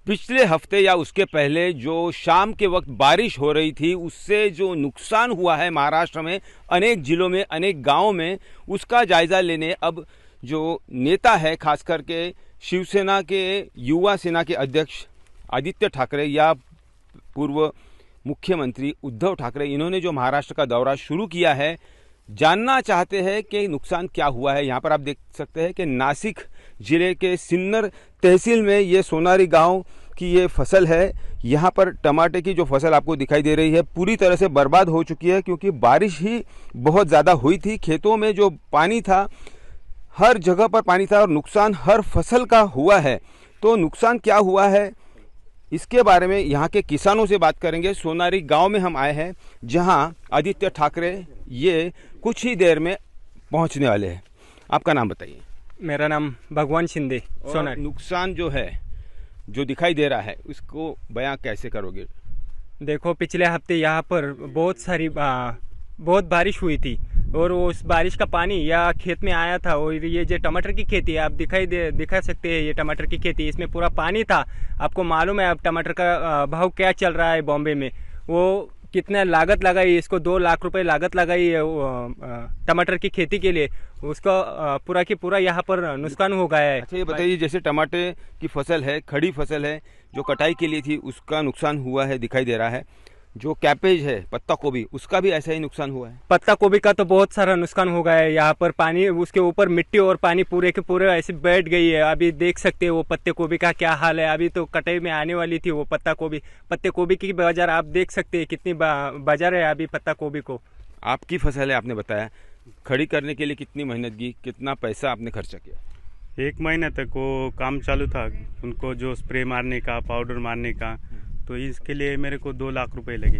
पिछले हफ्ते या उसके पहले जो शाम के वक्त बारिश हो रही थी उससे जो नुकसान हुआ है महाराष्ट्र में अनेक जिलों में अनेक गांवों में, उसका जायज़ा लेने अब जो नेता है खास करके शिवसेना के युवा सेना के अध्यक्ष आदित्य ठाकरे या पूर्व मुख्यमंत्री उद्धव ठाकरे, इन्होंने जो महाराष्ट्र का दौरा शुरू किया है, जानना चाहते हैं कि नुकसान क्या हुआ है। यहाँ पर आप देख सकते हैं कि नासिक जिले के सिन्नर तहसील में ये सोनारी गांव की ये फसल है। यहाँ पर टमाटे की जो फसल आपको दिखाई दे रही है पूरी तरह से बर्बाद हो चुकी है, क्योंकि बारिश ही बहुत ज़्यादा हुई थी। खेतों में जो पानी था, हर जगह पर पानी था और नुकसान हर फसल का हुआ है। तो नुकसान क्या हुआ है इसके बारे में यहाँ के किसानों से बात करेंगे। सोनारी गांव में हम आए हैं जहाँ आदित्य ठाकरे ये कुछ ही देर में पहुँचने वाले हैं। आपका नाम बताइए। मेरा नाम भगवान शिंदे। सोनारी। नुकसान जो है जो दिखाई दे रहा है उसको बयां कैसे करोगे? देखो, पिछले हफ्ते यहाँ पर बहुत बारिश हुई थी और उस बारिश का पानी या खेत में आया था। और ये जो टमाटर की खेती है, आप दिखा सकते हैं, ये टमाटर की खेती, इसमें पूरा पानी था। आपको मालूम है अब टमाटर का भाव क्या चल रहा है बॉम्बे में। वो कितना लागत लगाई, इसको 2 लाख रुपए लागत लगाई टमाटर की खेती के लिए, उसका पूरा की पूरा यहाँ पर नुकसान हो गया है। अच्छा, ये बताइए, जैसे टमाटे की फसल है, खड़ी फसल है जो कटाई के लिए थी, उसका नुकसान हुआ है दिखाई दे रहा है। जो कैपेज है पत्ता गोभी, उसका भी ऐसा ही नुकसान हुआ है। पत्ता गोभी का तो बहुत सारा नुकसान हो गया है। यहाँ पर पानी, उसके ऊपर मिट्टी और पानी पूरे के पूरे ऐसे बैठ गई है। अभी देख सकते हो वो पत्ते गोभी का क्या हाल है। अभी तो कटाई में आने वाली थी वो पत्ते गोभी की बाजार आप देख सकते हैं कितनी बाजार है अभी पत्ता गोभी को। आपकी फसल है, आपने बताया, खड़ी करने के लिए कितनी मेहनत की, कितना पैसा आपने खर्चा किया? 1 महीना तक वो काम चालू था, उनको जो स्प्रे मारने का, पाउडर मारने का, तो इसके लिए मेरे को 2 लाख रुपए लगे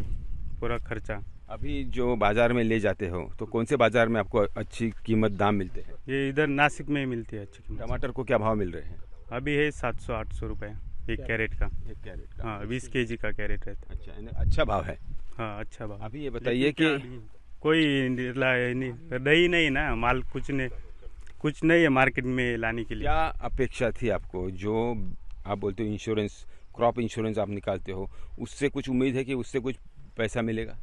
पूरा खर्चा। अभी जो बाजार में ले जाते हो तो कौन से बाजार में आपको अच्छी कीमत दाम मिलते हैं? ये इधर नासिक में मिलती है अच्छी कीमत। टमाटर को क्या भाव मिल रहे हैं? अभी है 700-800 रुपये एक कैरेट का। 1 कैरेट का? 20 केजी का कैरेट रहता है। अच्छा, यानी अच्छा भाव है। हाँ, अच्छा भाव। अभी ये बताइए कि कोई रही नहीं ना, माल कुछ नहीं है मार्केट में लाने के लिए। क्या अपेक्षा थी आपको? जो आप बोलते हो इंश्योरेंस, क्रॉप इंश्योरेंस आप निकालते हो, उससे कुछ उम्मीद है कि उससे कुछ पैसा मिलेगा?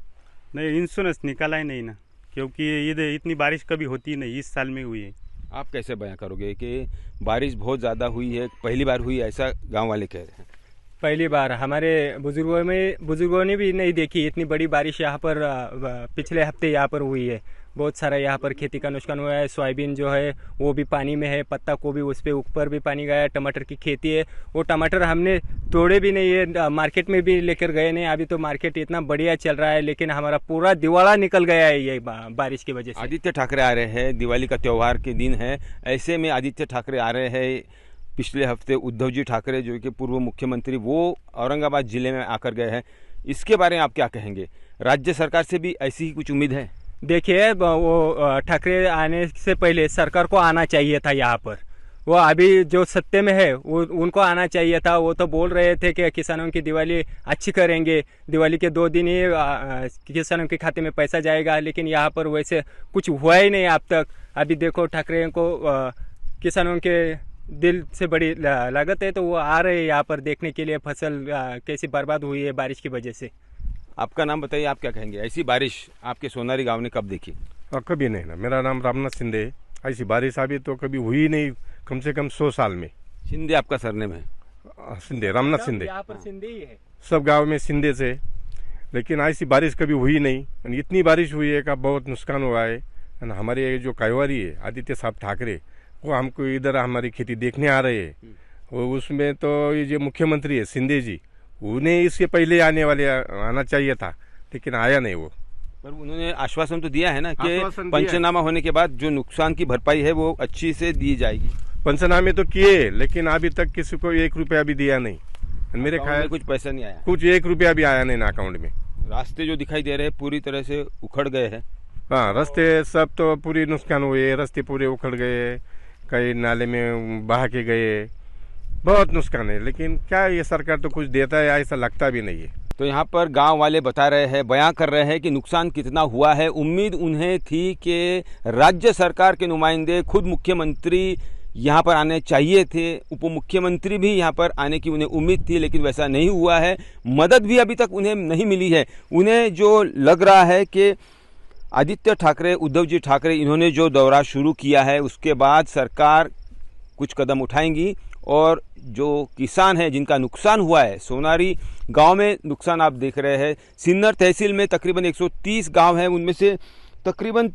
नहीं, इंश्योरेंस निकाला ही नहीं ना, क्योंकि इधर इतनी बारिश कभी होती नहीं, इस साल में हुई है। आप कैसे बयां करोगे कि बारिश बहुत ज़्यादा हुई है, पहली बार हुई, ऐसा गांव वाले कह रहे हैं? पहली बार हमारे बुजुर्गों ने भी नहीं देखी इतनी बड़ी बारिश यहाँ पर पिछले हफ्ते यहाँ पर हुई है। बहुत सारा यहाँ पर खेती का नुकसान हुआ है। सोयाबीन जो है वो भी पानी में है, पत्ता गोभी उस पर ऊपर भी पानी गया है। टमाटर की खेती है, वो टमाटर हमने तोड़े भी नहीं है, मार्केट में भी लेकर गए नहीं। अभी तो मार्केट इतना बढ़िया चल रहा है, लेकिन हमारा पूरा दिवाला निकल गया है ये बारिश की वजह से। आदित्य ठाकरे आ रहे हैं, दिवाली का त्यौहार के दिन है, ऐसे में आदित्य ठाकरे आ रहे हैं। पिछले हफ्ते उद्धव जी ठाकरे जो कि पूर्व मुख्यमंत्री, वो औरंगाबाद जिले में आकर गए हैं। इसके बारे में आप क्या कहेंगे? राज्य सरकार से भी ऐसी ही कुछ उम्मीद है? देखिए, वो ठाकरे आने से पहले सरकार को आना चाहिए था यहाँ पर। वो अभी जो सत्ते में है वो उनको आना चाहिए था। वो तो बोल रहे थे कि किसानों की दिवाली अच्छी करेंगे, दिवाली के 2 दिन ही किसानों के खाते में पैसा जाएगा, लेकिन यहाँ पर वैसे कुछ हुआ ही नहीं अब तक। अभी देखो, ठाकरे को किसानों के दिल से बड़ी लागत है, तो वो आ रहे हैं यहाँ पर देखने के लिए फसल कैसी बर्बाद हुई है बारिश की वजह से। आपका नाम बताइए, आप क्या कहेंगे? ऐसी बारिश आपके सोनारी गांव ने कब देखी? कभी नहीं ना। मेरा नाम रामनाथ शिंदे। ऐसी बारिश अभी तो कभी हुई नहीं, कम से कम 100 साल में। शिंदे आपका सरनेम है? शिंदे, रामनाथ शिंदे। यहाँ पर शिंदे ही है, सब गांव में शिंदे से। लेकिन ऐसी बारिश कभी हुई नहीं। इतनी बारिश हुई है का बहुत नुकसान हुआ है। हमारे जो कारोबारी है आदित्य साहब ठाकरे, वो हमको इधर हमारी खेती देखने आ रहे हैं। वो उसमें तो ये जो मुख्यमंत्री है शिंदे जी, उन्हें इसके पहले आना चाहिए था, लेकिन आया नहीं वो। पर उन्होंने आश्वासन तो दिया है ना कि आश्वासन दिया पंचनामा होने के बाद जो नुकसान की भरपाई है वो अच्छी से दी जाएगी। पंचनामे तो किए, लेकिन अभी तक किसी को 1 रुपया भी दिया नहीं। मेरे अकाउंट ख्याल में कुछ पैसा नहीं आया, कुछ 1 रुपया भी आया नहीं ना अकाउंट में। रास्ते जो दिखाई दे रहे हैं पूरी तरह से उखड़ गए हैं। हाँ, रास्ते सब तो पूरी नुकसान हुए, रास्ते पूरे उखड़ गए, कई नाले में बहा के गए, बहुत नुकसान है। लेकिन क्या ये सरकार तो कुछ देता है ऐसा लगता भी नहीं है। तो यहाँ पर गांव वाले बता रहे हैं, बयां कर रहे हैं कि नुकसान कितना हुआ है। उम्मीद उन्हें थी कि राज्य सरकार के नुमाइंदे, खुद मुख्यमंत्री यहाँ पर आने चाहिए थे। उप मुख्यमंत्री भी यहाँ पर आने की उन्हें उम्मीद थी, लेकिन वैसा नहीं हुआ है। मदद भी अभी तक उन्हें नहीं मिली है। उन्हें जो लग रहा है कि आदित्य ठाकरे, उद्धव जी ठाकरे, इन्होंने जो दौरा शुरू किया है उसके बाद सरकार कुछ कदम उठाएंगी और जो किसान हैं जिनका नुकसान हुआ है, सोनारी गांव में नुकसान आप देख रहे हैं, सिन्नर तहसील में तकरीबन 130 गांव हैं, उनमें से तकरीबन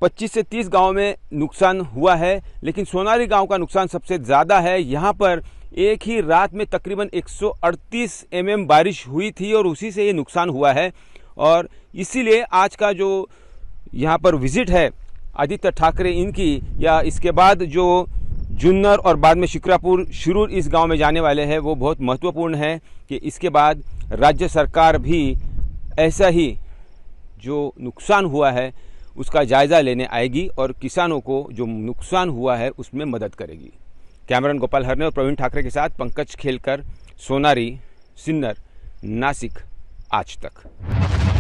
25 से 30 गांव में नुकसान हुआ है, लेकिन सोनारी गांव का नुकसान सबसे ज़्यादा है। यहाँ पर एक ही रात में तकरीबन 138 mm बारिश हुई थी और उसी से ये नुकसान हुआ है। और इसीलिए आज का जो यहाँ पर विजिट है आदित्य ठाकरे इनकी, या इसके बाद जो जुन्नर और बाद में शिक्रापुर शिरूर इस गांव में जाने वाले हैं, वो बहुत महत्वपूर्ण है कि इसके बाद राज्य सरकार भी ऐसा ही जो नुकसान हुआ है उसका जायज़ा लेने आएगी और किसानों को जो नुकसान हुआ है उसमें मदद करेगी। कैमरामैन गोपाल हरने और प्रवीण ठाकरे के साथ पंकज खेलकर, सोनारी, सिन्नर, नासिक, आज तक।